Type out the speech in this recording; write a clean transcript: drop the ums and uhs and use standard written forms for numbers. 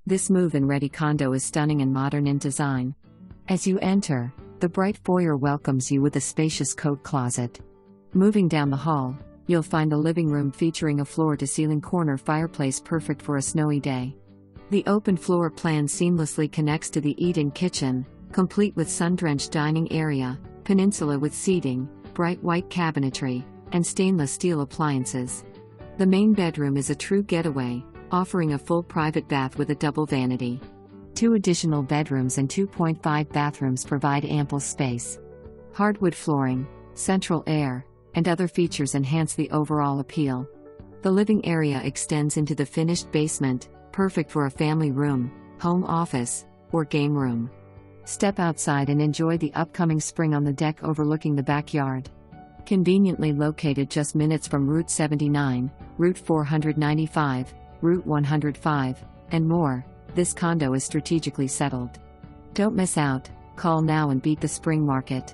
This move-in-ready condo is stunning and modern in design. As you enter, the bright foyer welcomes you with a spacious coat closet. Moving down the hall, you'll find the living room featuring a floor-to-ceiling corner fireplace perfect for a snowy day. The open floor plan seamlessly connects to the eat-in kitchen, complete with sun-drenched dining area, peninsula with seating, bright white cabinetry, and stainless steel appliances. The main bedroom is a true getaway, offering a full private bath with a double vanity. 2 additional bedrooms and 2.5 bathrooms provide ample space. Hardwood flooring, central air, and other features enhance the overall appeal. The living area extends into the finished basement, perfect for a family room, home office, or game room. Step outside and enjoy the upcoming spring on the deck overlooking the backyard. Conveniently located just minutes from Route 79, Route 495, Route 105, and more, this condo is strategically settled. Don't miss out, call now and beat the spring market.